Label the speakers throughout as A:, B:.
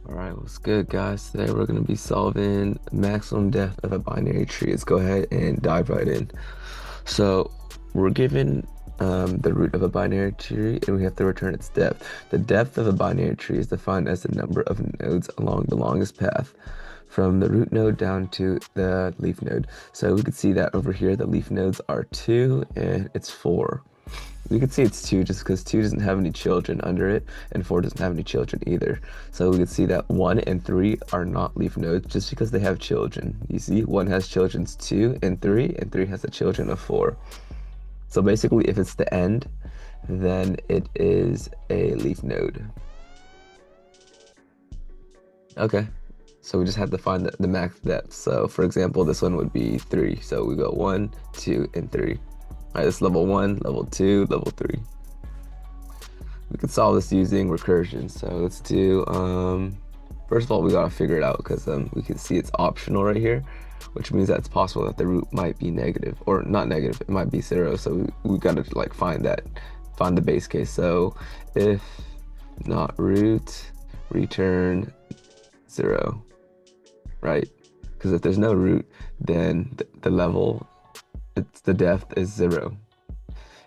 A: All right, what's good, guys? Today we're going to be solving maximum depth of a binary tree. Let's go ahead and dive right in. So we're given the root of a binary tree, and we have to return its depth. The depth of a binary tree is defined as the number of nodes along the longest path from the root node down to the leaf node. So we can see that over here, the leaf nodes are 2 and it's 4. We could see it's 2 just because 2 doesn't have any children under it, and 4 doesn't have any children either. So we could see that 1 and 3 are not leaf nodes just because they have children. You see, 1 has children 2 and 3 has the children of 4. So basically, if it's the end, then it is a leaf node. Okay, so we just have to find the max depth. So for example, this one would be 3. So we go 1, 2, and 3. All right, this is level 1, level 2, level 3. We could solve this using recursion. So let's do, first of all, we gotta figure it out because we can see it's optional right here, which means that it's possible that the root might be negative, or not negative, it might be 0. So we gotta like find the base case. So if not root, return 0, right? Because if there's no root, then the level, the depth is 0.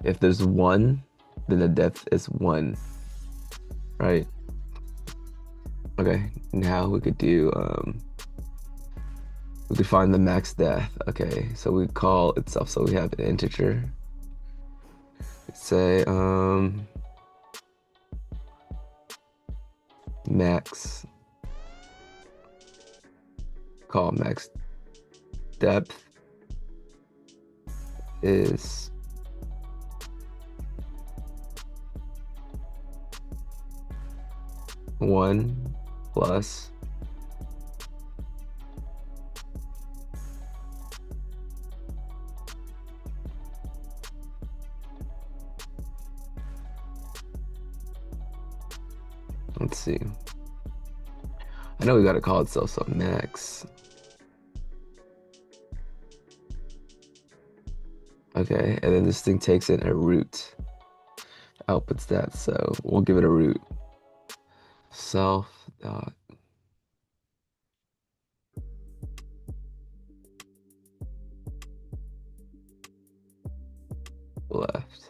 A: If there's 1, then the depth is 1, right? Okay, now we could do we could find the max depth. Okay, so we call itself, so we have an integer. Say max, call max depth is 1 plus let's see. I know we gotta call itself so max. Okay, and then this thing takes in a root, outputs that, so we'll give it a root. Self dot left.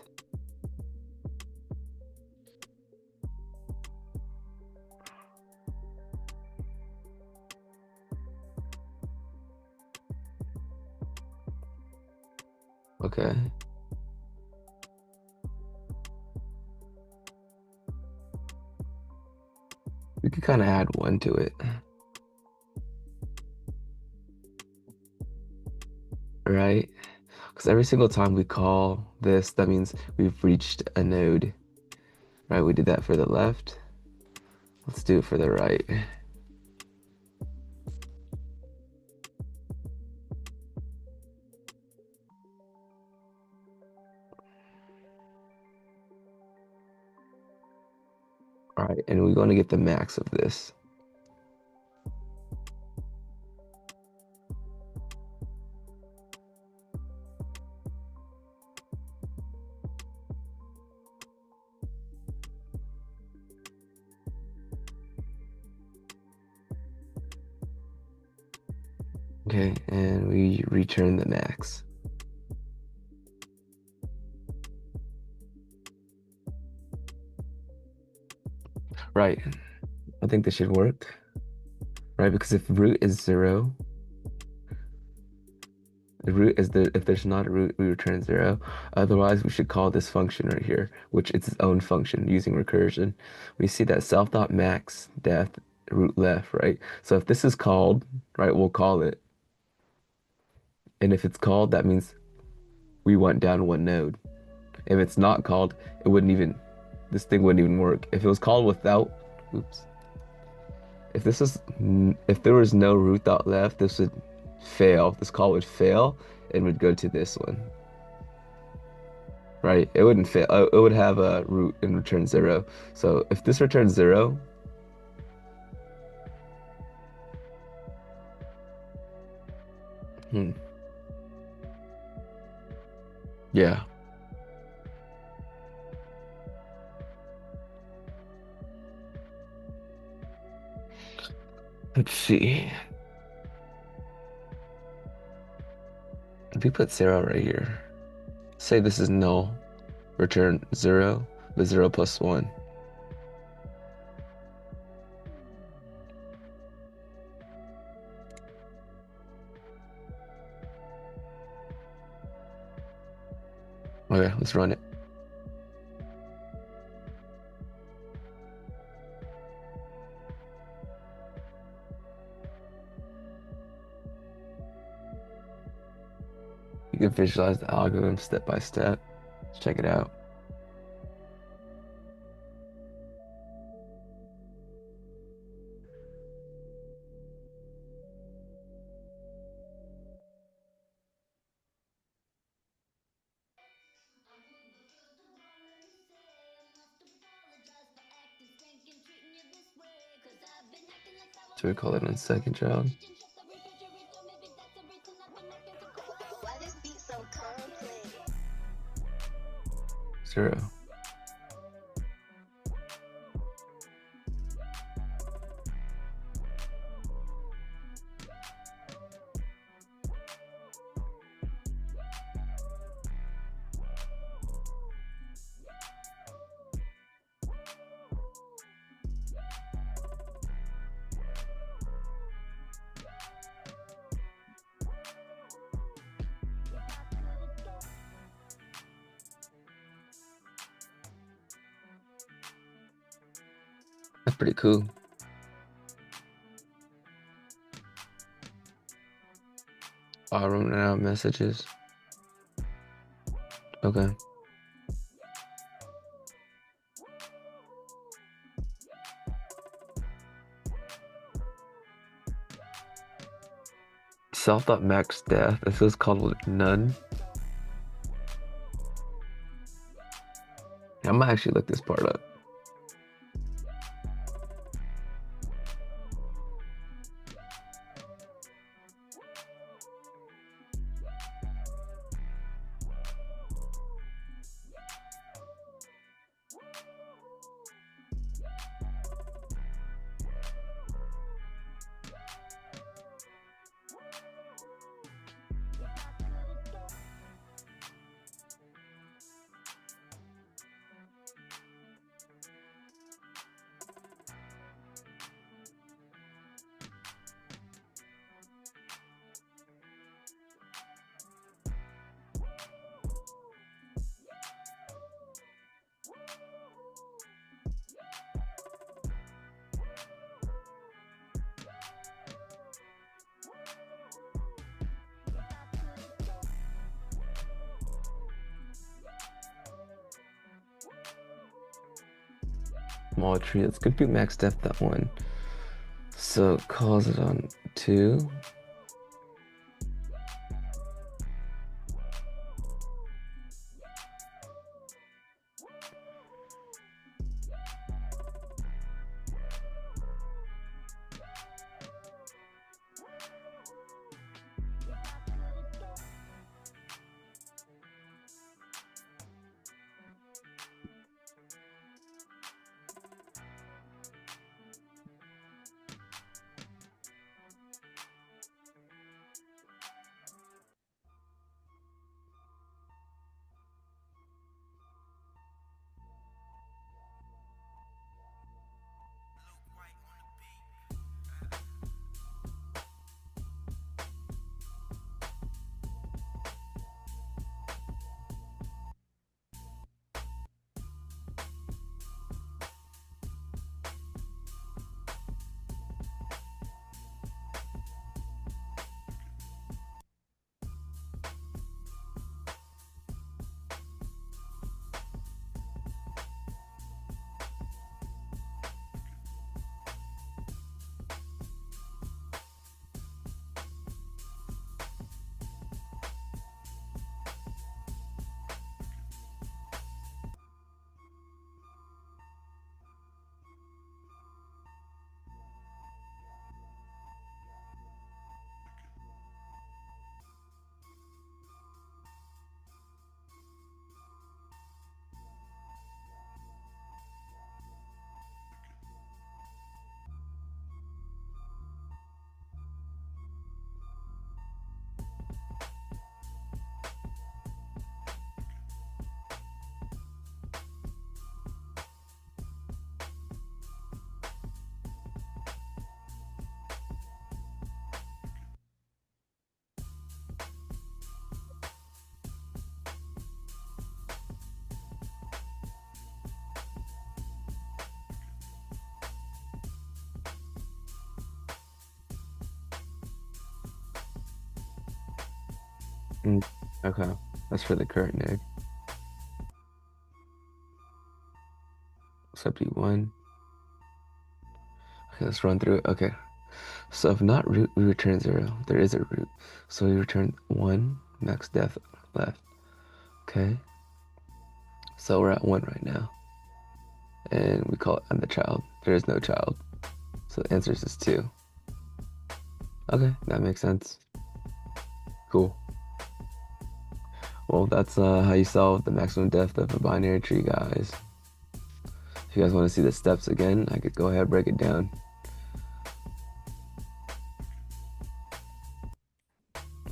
A: Okay. We could kind of add 1 to it, right? Because every single time we call this, that means we've reached a node, right? We did that for the left. Let's do it for the right. All right, and we're going to get the max of this. Okay, and we return the max. Right, I think this should work, right? Because if root is 0, the root is if there's not a root, we return 0. Otherwise, we should call this function right here, which is its own function using recursion. We see that self.max depth root left, right? So if this is called, right, we'll call it. And if it's called, that means we went down 1 node. If it's not called, it wouldn't even, this thing wouldn't even work. If it was called without, oops. If there was no root dot left, this would fail. This call would fail and would go to this one, right? It wouldn't fail. It would have a root and return 0. So if this returns 0, hmm, yeah. Let's see. If we put 0 right here, say this is null, return 0, but 0 plus 1. Okay, let's run it. You can visualize the algorithm step by step. Let's check it out. So we call it on second job.
B: Why this beat so complex?
A: 0. That's pretty cool. Running out messages. Okay. Self.max death. This is called none. I might actually look this part up. Small tree. Let's compute max depth that one. So it calls it on 2. Mm, okay, that's for the current egg. Sub D1. Okay, let's run through it. Okay, so if not root, we return 0. There is a root. So we return 1, max depth left. Okay, so we're at 1 right now. And we call it I'm the child. There is no child. So the answer is just 2. Okay, that makes sense. Cool. Well, that's how you solve the maximum depth of a binary tree, guys. If you guys want to see the steps again, I could go ahead and break it down.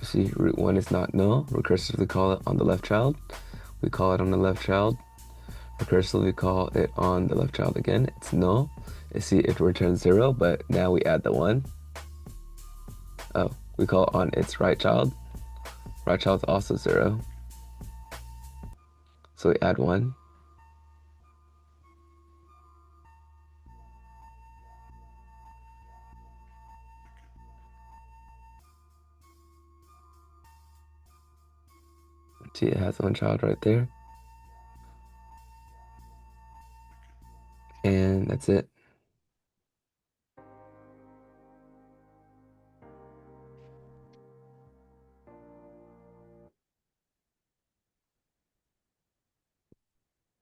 A: See, root 1 is not null. Recursively call it on the left child. We call it on the left child. Recursively call it on the left child again. It's null. You see, it returns 0, but now we add the 1. Oh, we call it on its right child. Right child is also 0. So we add 1. See, it has one child right there. And that's it.